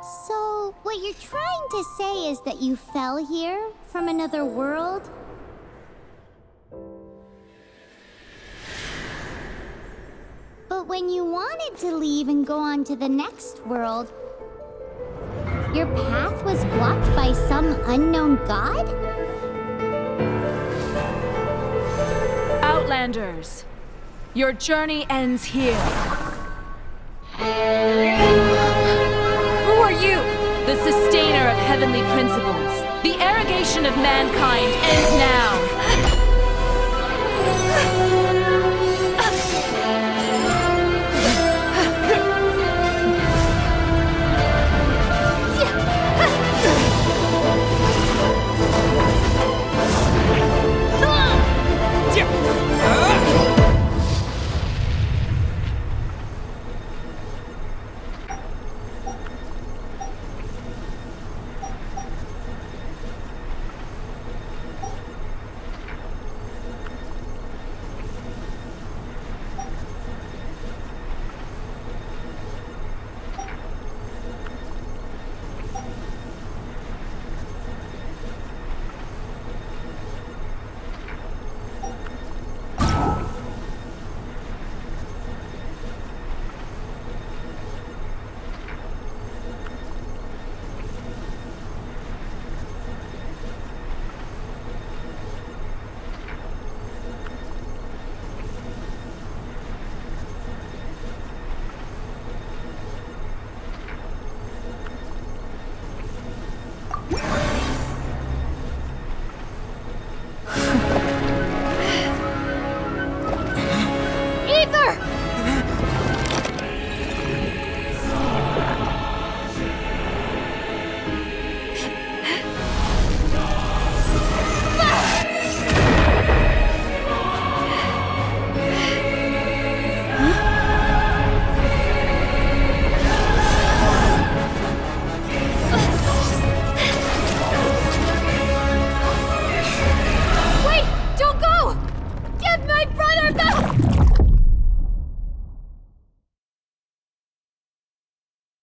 So, what you're trying to say is that you fell here from another world? But when you wanted to leave and go on to the next world, your path was blocked by some unknown god? Outlanders, your journey ends here. Who are you? The sustainer of heavenly principles. The arrogation of mankind ends now.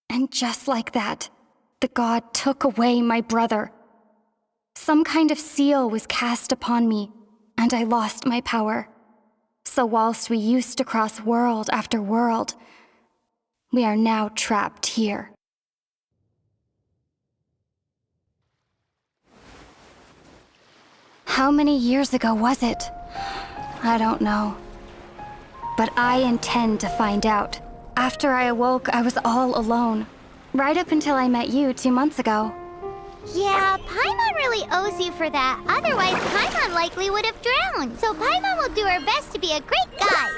And just like that, the god took away my brother. Some kind of seal was cast upon me, and I lost my power. So whilst we used to cross world after world, we are now trapped here. How many years ago was it? I don't know. But I intend to find out. After I awoke, I was all alone. Right up until I met you 2 months ago. Yeah, Paimon really owes you for that. Otherwise, Paimon likely would have drowned. So Paimon will do her best to be a great guide.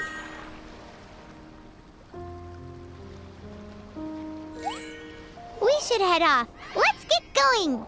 We should head off. Let's get going.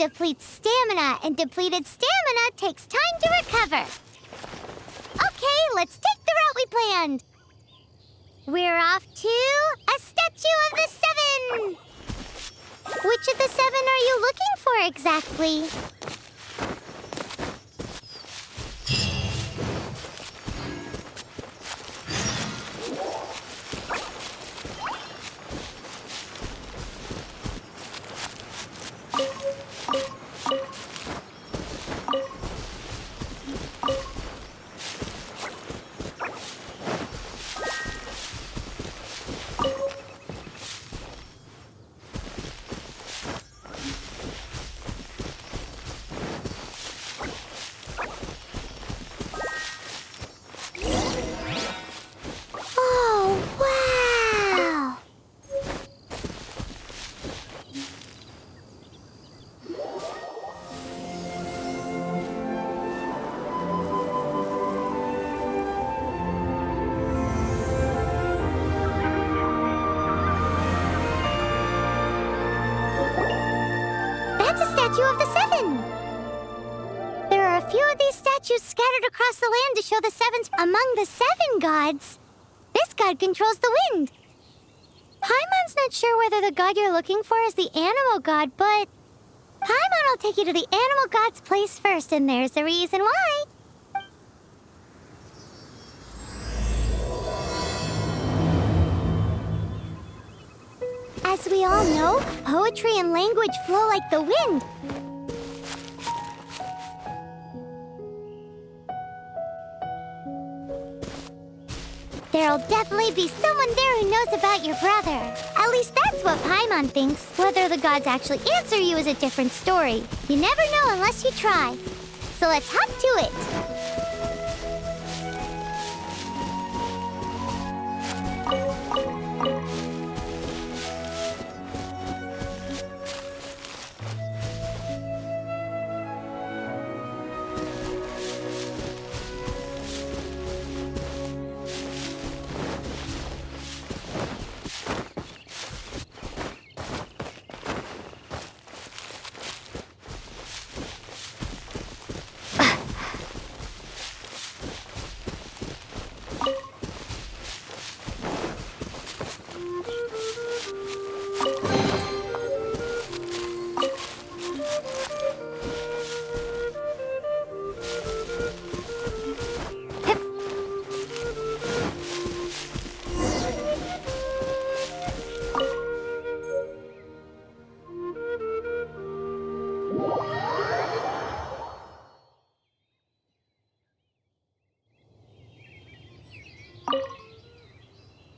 depletes stamina, and depleted stamina takes time to recover. Okay, let's take the route we planned. We're off to a statue of the seven. Which of the seven are you looking for exactly? Statue of the Seven! There are a few of these statues scattered across the land to show the sevens among the seven gods. This god controls the wind. Paimon's not sure whether the god you're looking for is the animal god, but Paimon will take you to the animal god's place first, and there's the reason why. As we all know, poetry and language flow like the wind. There'll definitely be someone there who knows about your brother. At least that's what Paimon thinks. Whether the gods actually answer you is a different story. You never know unless you try. So let's hop to it.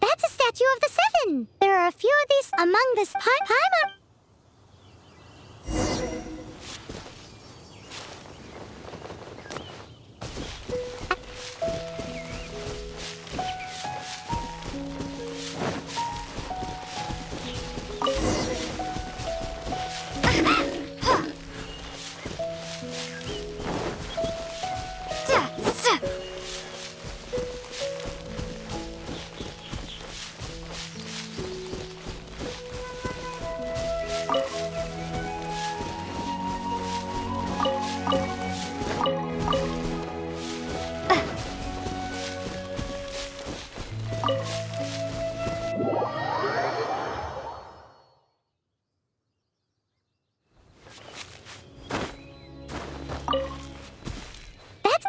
That's a statue of the seven. There are a few of these among this Paimon.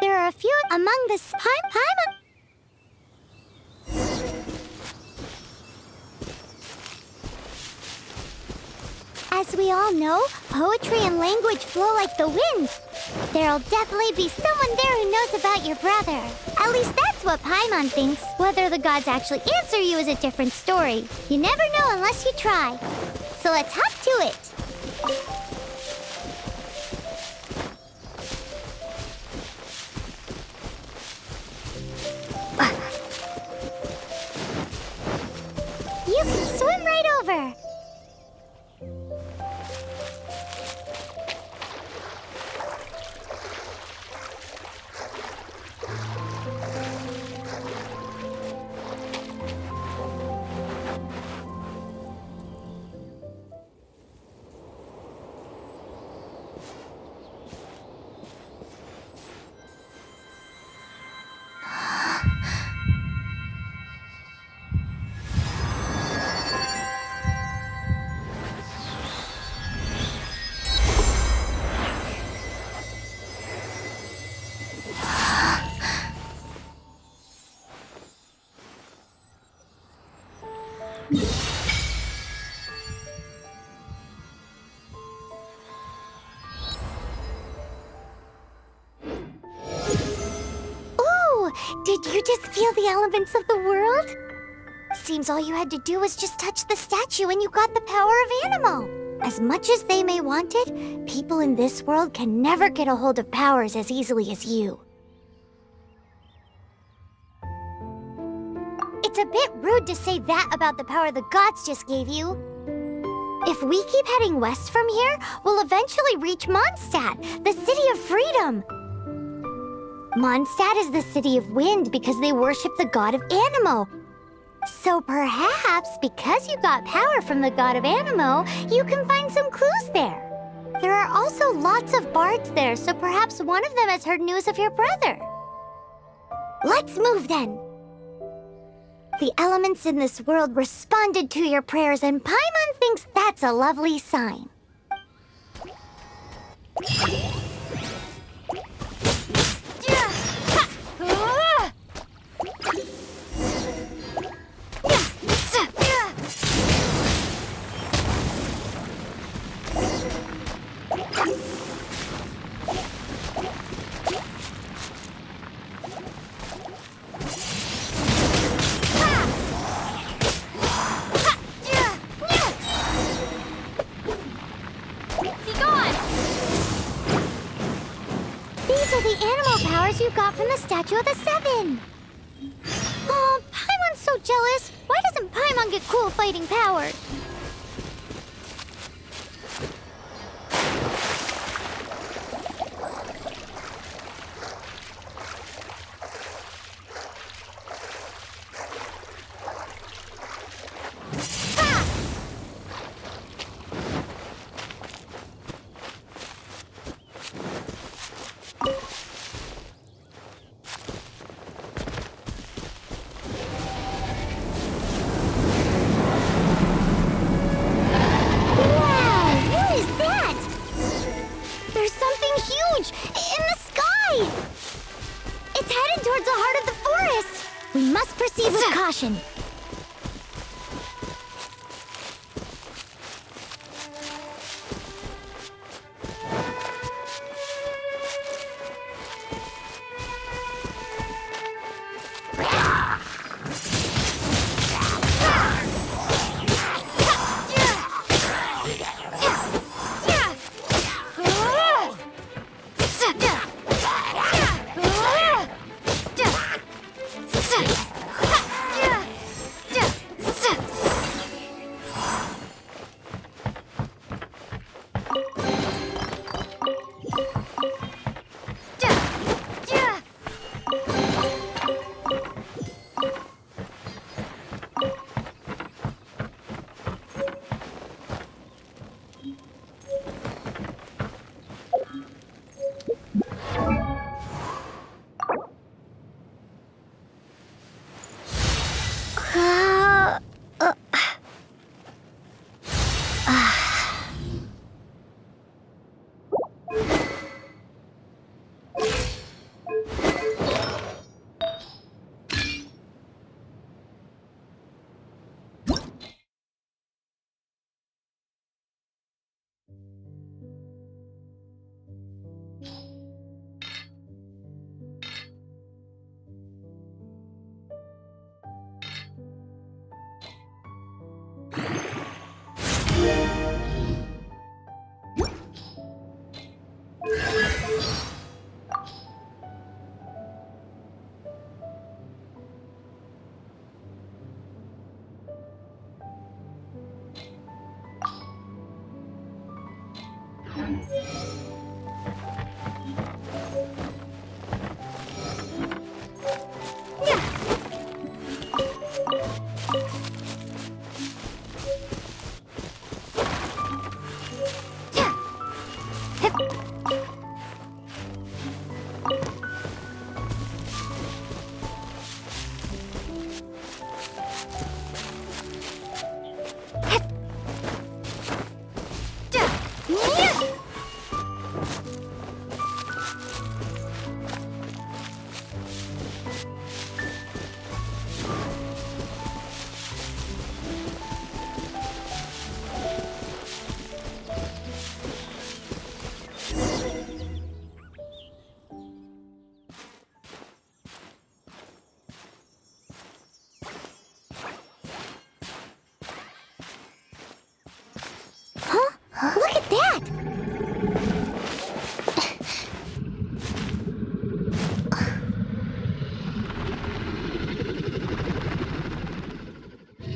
There are a few among this Paimon. As we all know, poetry and language flow like the wind. There'll definitely be someone there who knows about your brother. At least that's what Paimon thinks. Whether the gods actually answer you is a different story. You never know unless you try. So let's hop to it. You can swim right over. Did you just feel the elements of the world? Seems all you had to do was just touch the statue and you got the power of Animo. As much as they may want it, people in this world can never get a hold of powers as easily as you. It's a bit rude to say that about the power the gods just gave you. If we keep heading west from here, we'll eventually reach Mondstadt, the city of freedom. Mondstadt is the city of wind because they worship the god of Animo. So perhaps, because you got power from the god of Animo, you can find some clues there. There are also lots of bards there, so perhaps one of them has heard news of your brother. Let's move then. The elements in this world responded to your prayers, and Paimon thinks that's a lovely sign. You got from the Statue of the Seven. Oh, Paimon's so jealous. Why doesn't Paimon get cool fighting powers? Caution.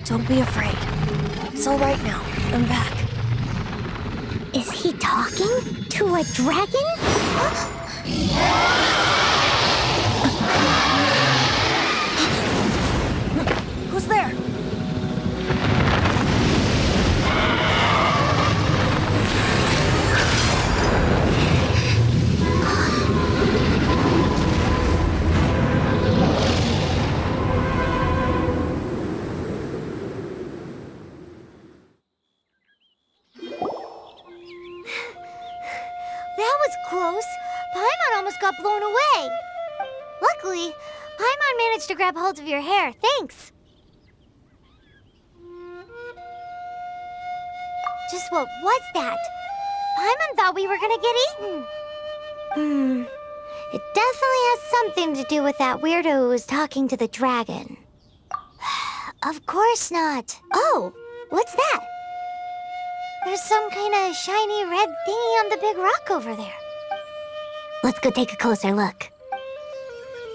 Don't be afraid. It's all right now. I'm back. Is he talking to a dragon? Who's there? That was close. Paimon almost got blown away. Luckily, Paimon managed to grab hold of your hair. Thanks. Just what was that? Paimon thought we were gonna get eaten. It definitely has something to do with that weirdo who was talking to the dragon. Of course not. Oh, what's that? There's some kind of shiny red thingy on the big rock over there. Let's go take a closer look.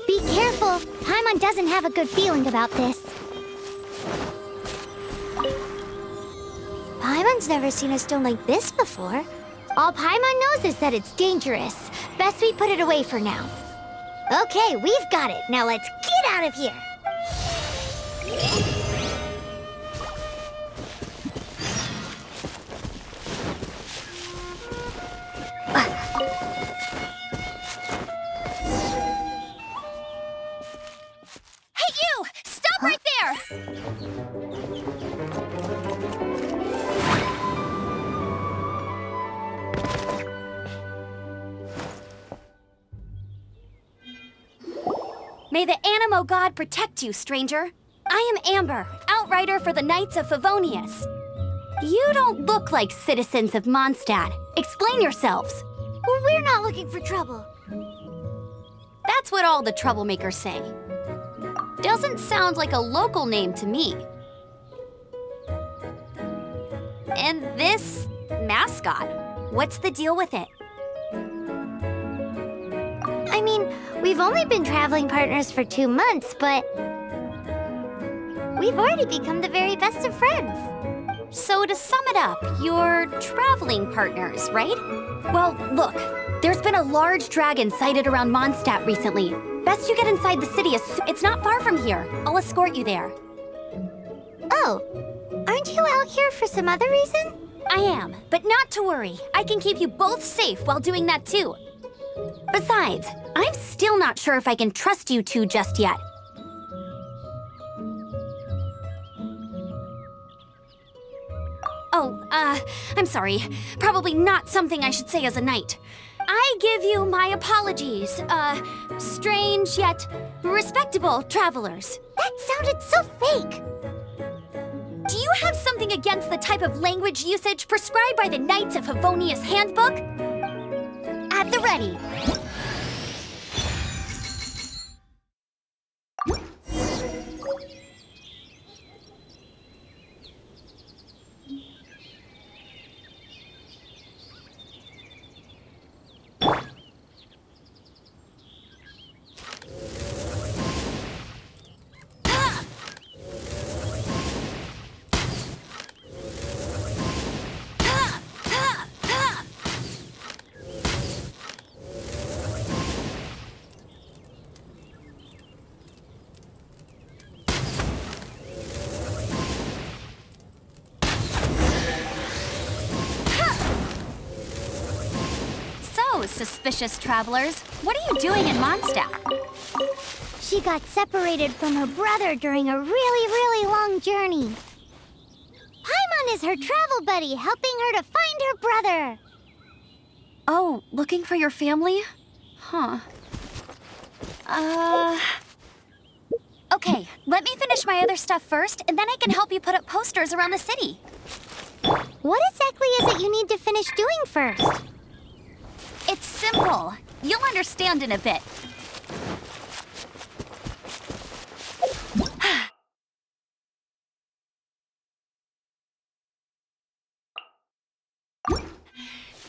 Be careful. Paimon doesn't have a good feeling about this. Paimon's never seen a stone like this before. All Paimon knows is that it's dangerous. Best we put it away for now. Okay, we've got it. Now let's get out of here. Hey, you! Stop right there! May the Animo God protect you, stranger. I am Amber, outrider for the Knights of Favonius. You don't look like citizens of Mondstadt. Explain yourselves. We're not looking for trouble. That's what all the troublemakers say. Doesn't sound like a local name to me. And this mascot, what's the deal with it? I mean, we've only been traveling partners for 2 months, but we've already become the very best of friends. So to sum it up, you're traveling partners, right? Well, look, there's been a large dragon sighted around Mondstadt recently. Best you get inside the city it's not far from here. I'll escort you there. Oh, aren't you out here for some other reason? I am, but not to worry. I can keep you both safe while doing that too. Besides, I'm still not sure if I can trust you two just yet. Oh, I'm sorry. Probably not something I should say as a knight. I give you my apologies, strange yet respectable travelers. That sounded so fake. Do you have something against the type of language usage prescribed by the Knights of Favonius Handbook? At the ready. Suspicious travelers. What are you doing in Mondstadt? She got separated from her brother during a really long journey. Paimon is her travel buddy, helping her to find her brother. Oh, looking for your family? Huh. Okay, let me finish my other stuff first, and then I can help you put up posters around the city. What exactly is it you need to finish doing first? It's simple. You'll understand in a bit.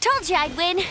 Told you I'd win.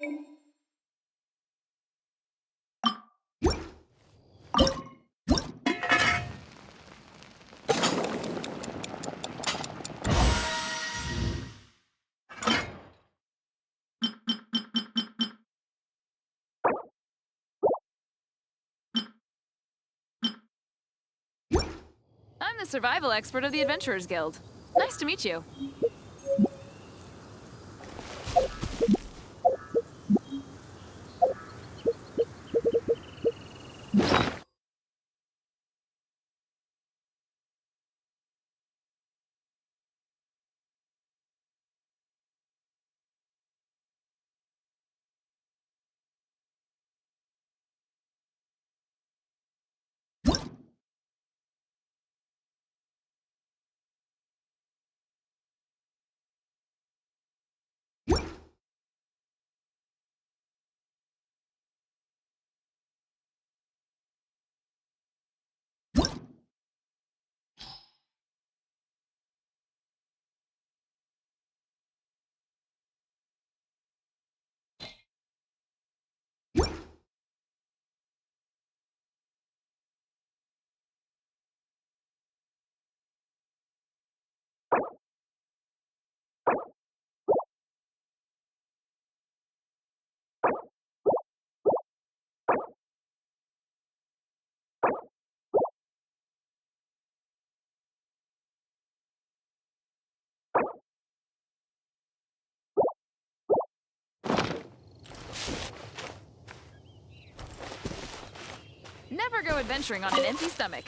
I'm the survival expert of the Adventurers Guild. Nice to meet you. Never go adventuring on an empty stomach.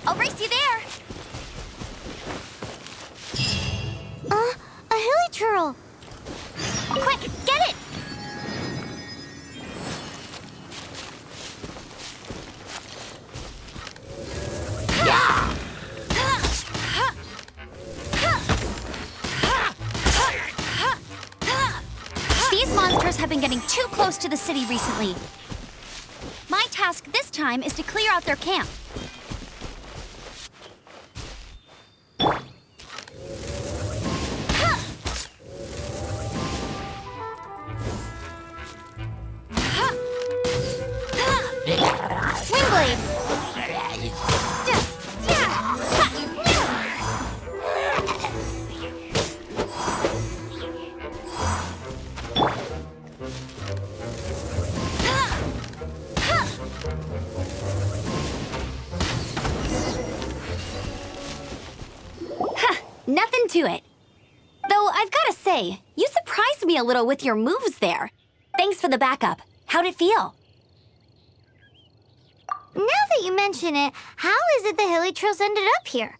I'll race you there! A hilly churl. Quick, get it! These monsters have been getting too close to the city recently. My task this time is to clear out their camp. Swingblade! Nothing to it. Though I've gotta say, you surprised me a little with your moves there. Thanks for the backup. How'd it feel? Now that you mention it, how is it the hilly churls ended up here?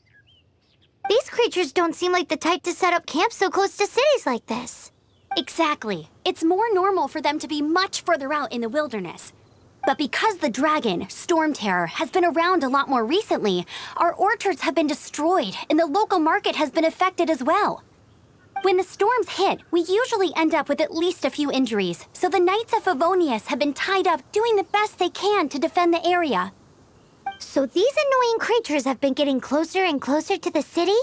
These creatures don't seem like the type to set up camp so close to cities like this. Exactly. It's more normal for them to be much further out in the wilderness. But because the dragon, Storm Terror, has been around a lot more recently, our orchards have been destroyed and the local market has been affected as well. When the storms hit, we usually end up with at least a few injuries, so the Knights of Favonius have been tied up doing the best they can to defend the area. So these annoying creatures have been getting closer and closer to the city?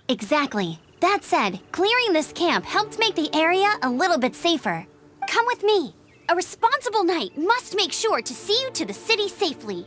Exactly. That said, clearing this camp helped make the area a little bit safer. Come with me. A responsible knight must make sure to see you to the city safely.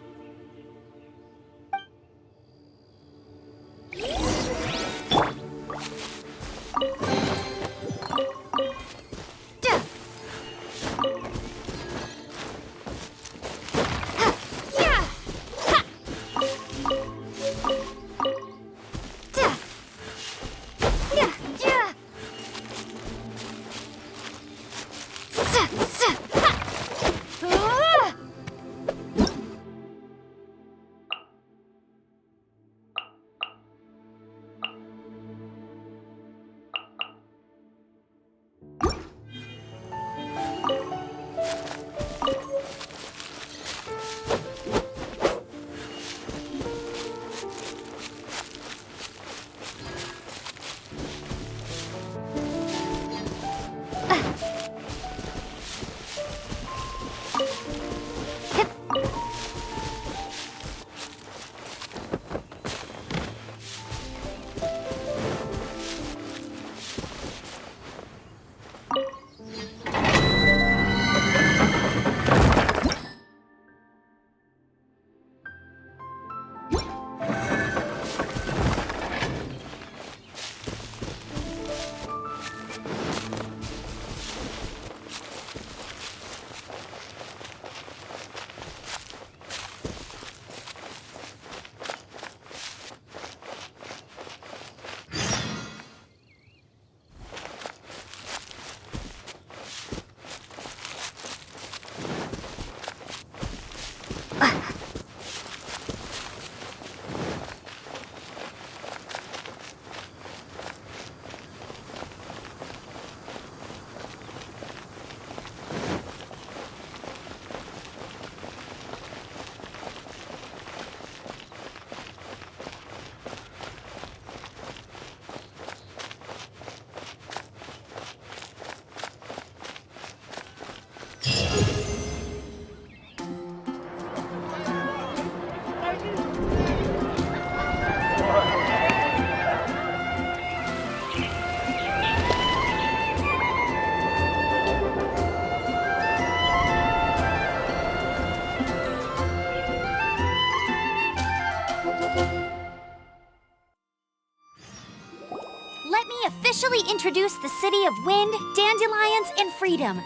officially introduce the city of wind, dandelions, and freedom.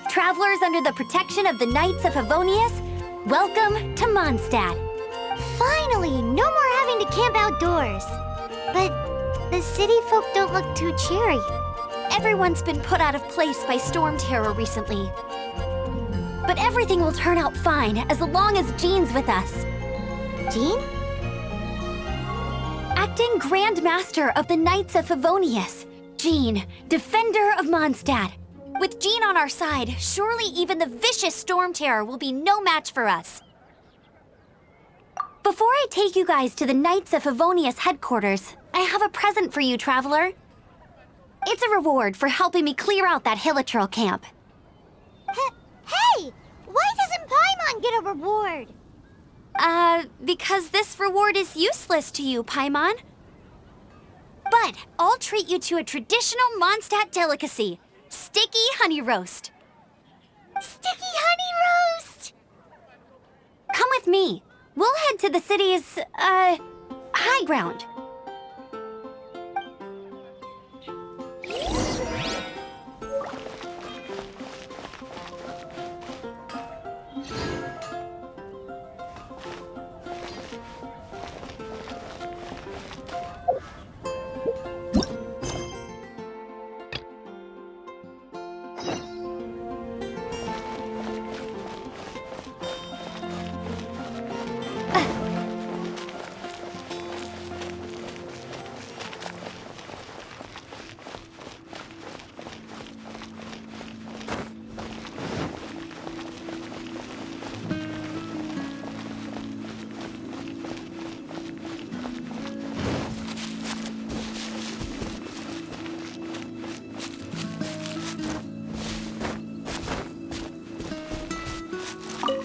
Travelers under the protection of the Knights of Favonius, welcome to Mondstadt. Finally, no more having to camp outdoors. But the city folk don't look too cheery. Everyone's been put out of place by storm terror recently. But everything will turn out fine as long as Jean's with us. Jean? Acting Grand Master of the Knights of Favonius, Jean, Defender of Mondstadt. With Jean on our side, surely even the vicious storm terror will be no match for us. Before I take you guys to the Knights of Favonius headquarters, I have a present for you, Traveler. It's a reward for helping me clear out that Hilitril camp. Hey! Why doesn't Paimon get a reward? Because this reward is useless to you, Paimon. But I'll treat you to a traditional Mondstadt delicacy, sticky honey roast. Sticky honey roast! Come with me. We'll head to the city's, high ground.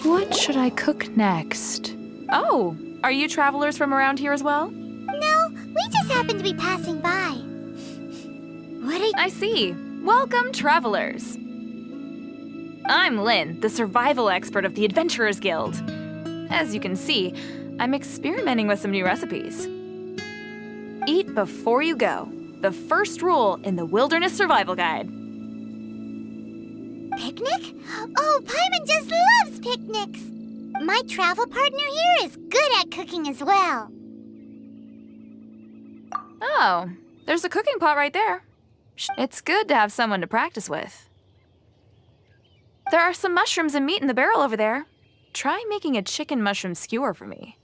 What should I cook next? Oh, are you travelers from around here as well? No, we just happen to be passing by. I see. Welcome, travelers. I'm Lynn, the survival expert of the Adventurers Guild. As you can see, I'm experimenting with some new recipes. Eat before you go. The first rule in the Wilderness Survival Guide. Picnic? Oh, Paimon just loves picnics! My travel partner here is good at cooking as well. Oh, there's a cooking pot right there. It's good to have someone to practice with. There are some mushrooms and meat in the barrel over there. Try making a chicken mushroom skewer for me.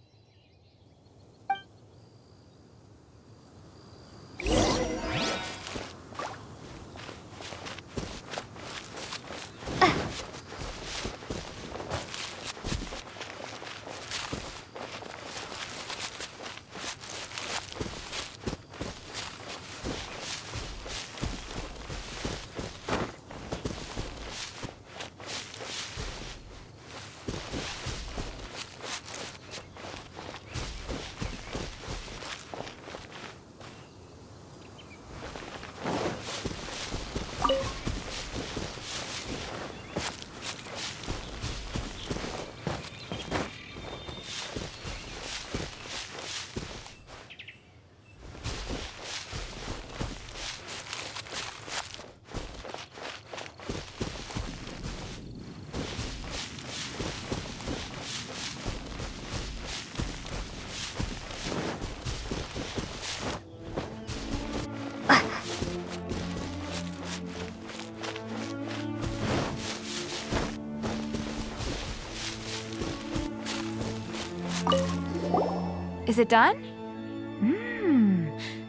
Is it done?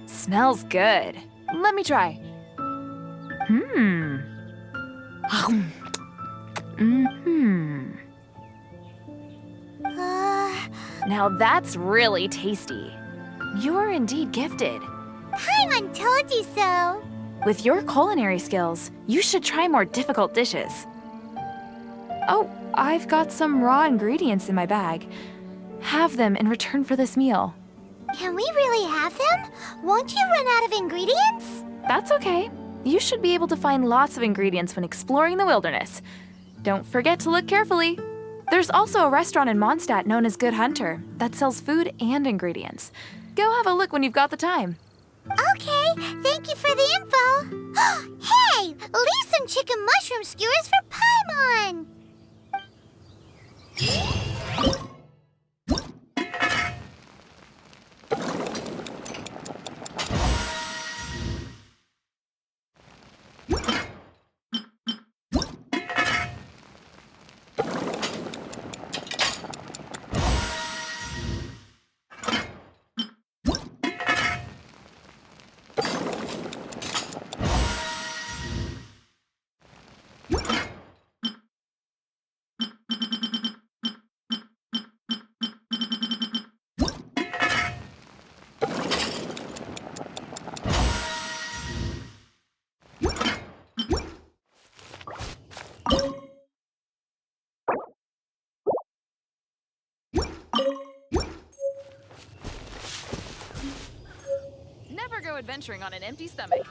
Smells good. Let me try. Now that's really tasty. You're indeed gifted. Paimon told you so. With your culinary skills, you should try more difficult dishes. Oh, I've got some raw ingredients in my bag. Have them in return for this meal. Can we really have them? Won't you run out of ingredients? That's okay. You should be able to find lots of ingredients when exploring the wilderness. Don't forget to look carefully. There's also a restaurant in Mondstadt known as Good Hunter that sells food and ingredients. Go have a look when you've got the time. Okay, thank you for the info. Hey, leave some chicken mushroom skewers for Paimon. Never go adventuring on an empty stomach.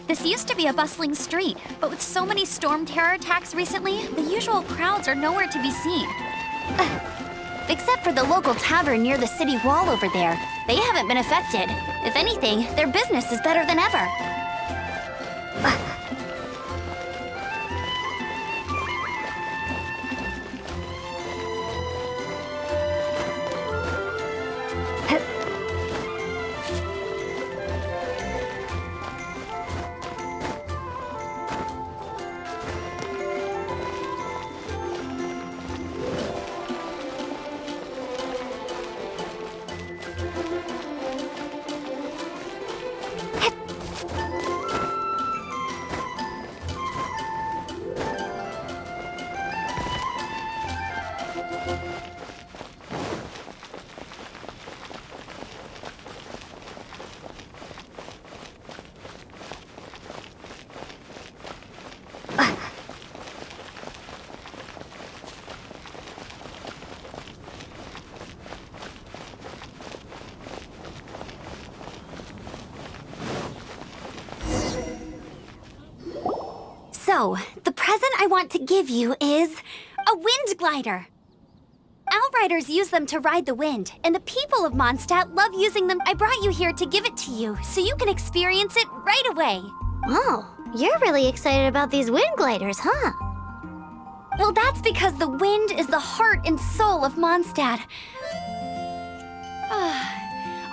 This used to be a bustling street, but with so many storm terror attacks recently, the usual crowds are nowhere to be seen. Except for the local tavern near the city wall over there. They haven't been affected. If anything, their business is better than ever. So, the present I want to give you is a wind glider. Outriders use them to ride the wind, and the people of Mondstadt love using them. I brought you here to give it to you, so you can experience it right away. Oh, you're really excited about these wind gliders, huh? Well, that's because the wind is the heart and soul of Mondstadt.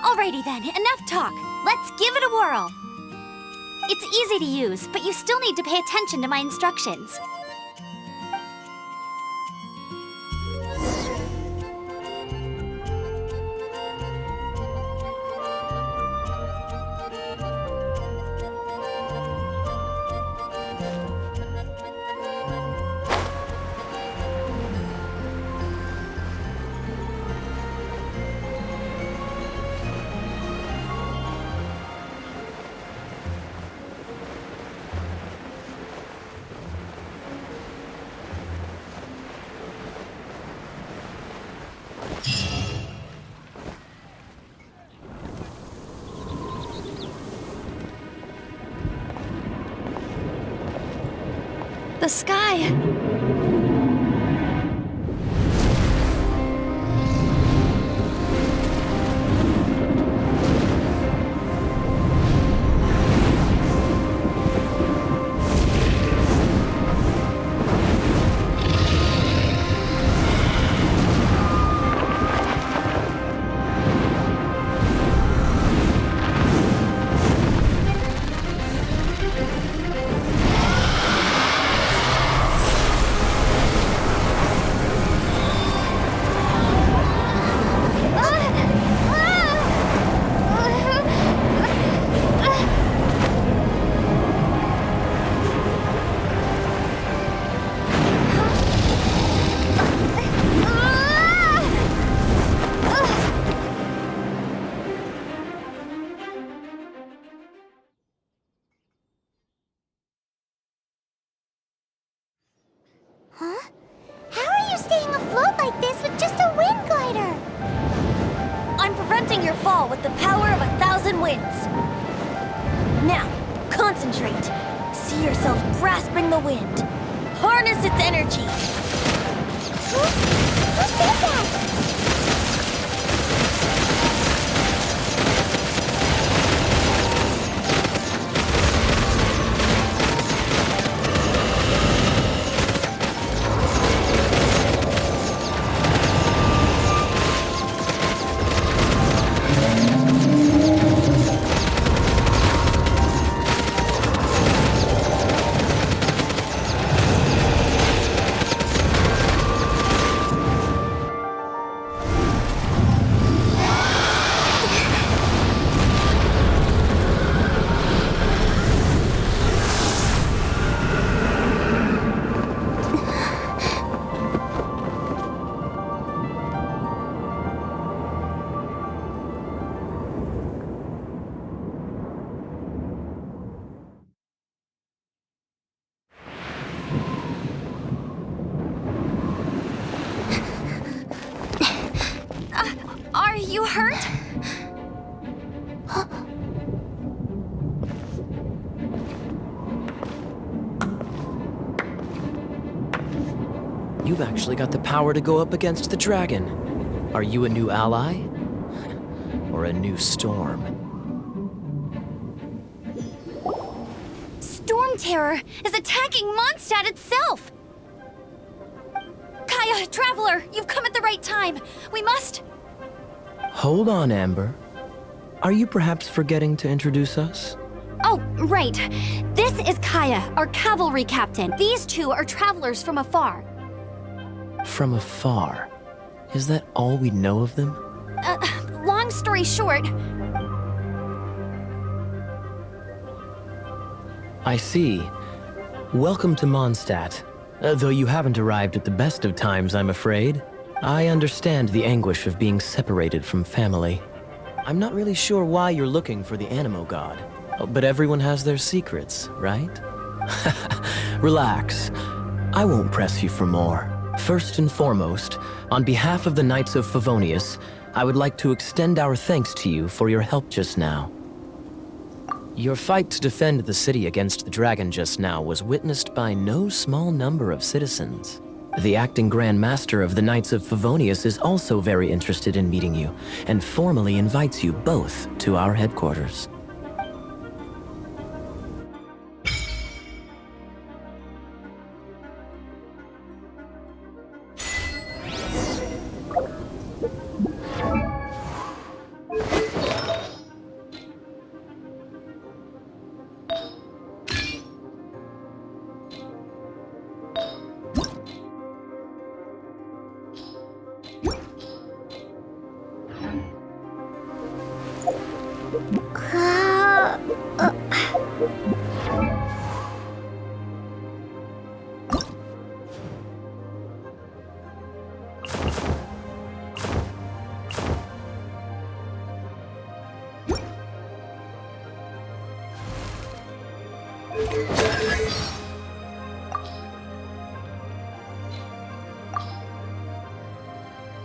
Alrighty then, enough talk. Let's give it a whirl. It's easy to use, but you still need to pay attention to my instructions. The sky... like this with just a wind glider. I'm preventing your fall with the power of 1,000 winds. Now, concentrate. See yourself grasping the wind. Harness its energy. Who said that? Are you hurt? You've actually got the power to go up against the dragon. Are you a new ally? Or a new storm? Storm Terror is attacking Mondstadt itself! Kaya, Traveler, you've come at the right time. We must... Hold on, Amber. Are you perhaps forgetting to introduce us? Oh, right. This is Kaya, our cavalry captain. These two are travelers from afar. From afar. Is that all we know of them? Long story short... I see. Welcome to Mondstadt. Though you haven't arrived at the best of times, I'm afraid. I understand the anguish of being separated from family. I'm not really sure why you're looking for the Animo God, but everyone has their secrets, right? Relax. I won't press you for more. First and foremost, on behalf of the Knights of Favonius, I would like to extend our thanks to you for your help just now. Your fight to defend the city against the dragon just now was witnessed by no small number of citizens. The acting Grand Master of the Knights of Favonius is also very interested in meeting you, and formally invites you both to our headquarters.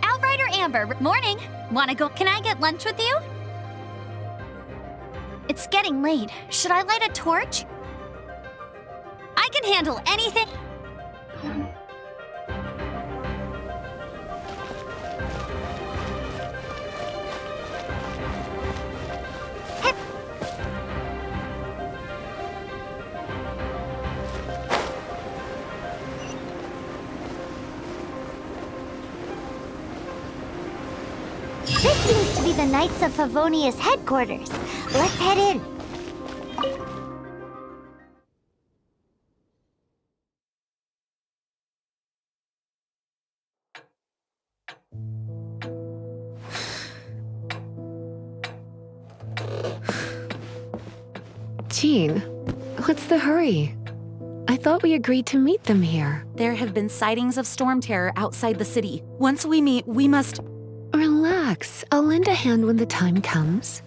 Outrider Amber, morning. Wanna go? Can I get lunch with you? It's getting late. Should I light a torch? I can handle anything. This seems to be the Knights of Favonius headquarters. Let's head in. Jean, what's the hurry? I thought we agreed to meet them here. There have been sightings of storm terror outside the city. Once we meet, we must... Relax. I'll lend a hand when the time comes.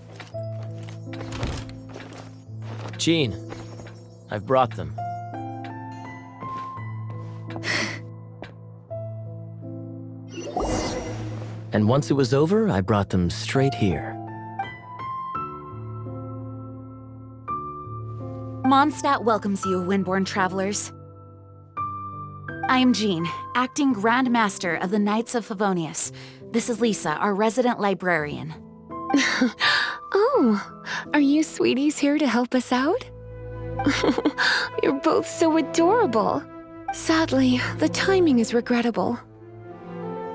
Jean, I've brought them. And once it was over, I brought them straight here. Mondstadt welcomes you, Windborn travelers. I am Jean, acting Grand Master of the Knights of Favonius. This is Lisa, our resident librarian. Oh, are you sweeties here to help us out? You're both so adorable. Sadly, the timing is regrettable.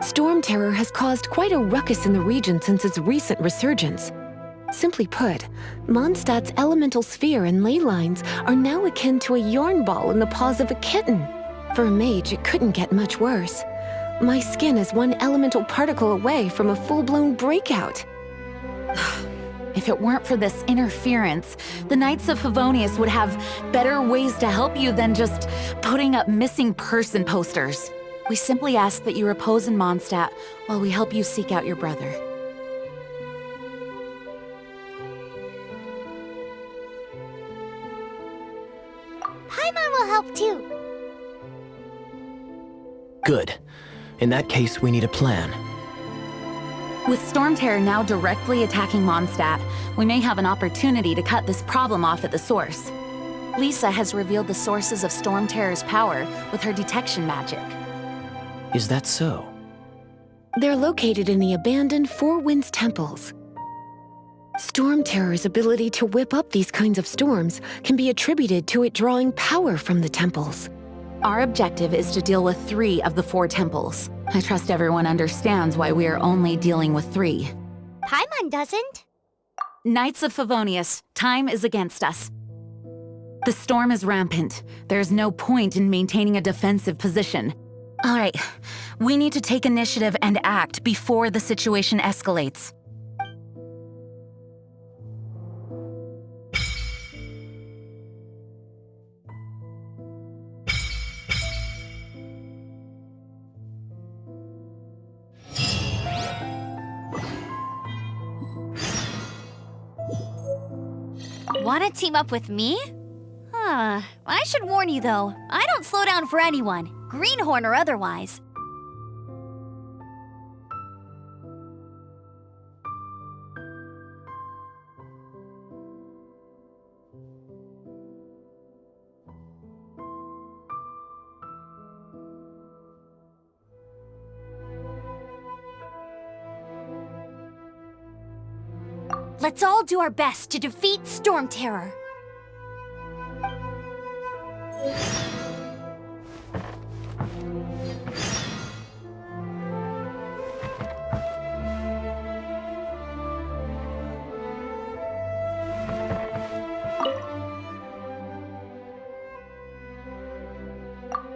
Storm Terror has caused quite a ruckus in the region since its recent resurgence. Simply put, Mondstadt's elemental sphere and ley lines are now akin to a yarn ball in the paws of a kitten. For a mage, it couldn't get much worse. My skin is one elemental particle away from a full-blown breakout. If it weren't for this interference, the Knights of Favonius would have better ways to help you than just putting up missing person posters. We simply ask that you repose in Mondstadt while we help you seek out your brother. Paimon will help too. Good. In that case, we need a plan. With Storm Terror now directly attacking Mondstadt, we may have an opportunity to cut this problem off at the source. Lisa has revealed the sources of Storm Terror's power with her detection magic. Is that so? They're located in the abandoned Four Winds temples. Storm Terror's ability to whip up these kinds of storms can be attributed to it drawing power from the temples. Our objective is to deal with 3 of the 4 temples. I trust everyone understands why we are only dealing with 3. Paimon doesn't. Knights of Favonius, time is against us. The storm is rampant. There's no point in maintaining a defensive position. All right, we need to take initiative and act before the situation escalates. Want to team up with me? I should warn you though, I don't slow down for anyone, greenhorn or otherwise. Let's all do our best to defeat Storm Terror.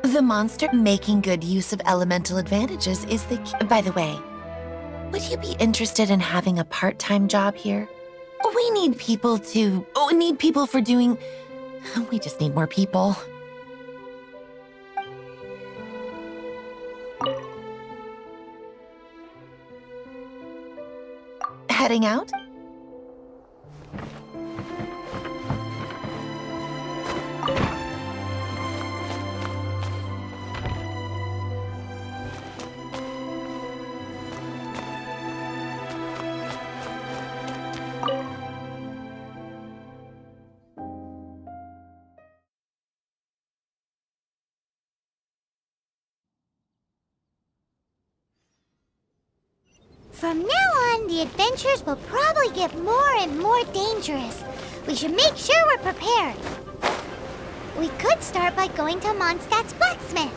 The monster making good use of elemental advantages is the key. By the way, would you be interested in having a part-time job here? We need people for doing... We just need more people. Heading out? From now on, the adventures will probably get more and more dangerous. We should make sure we're prepared. We could start by going to Mondstadt's blacksmith.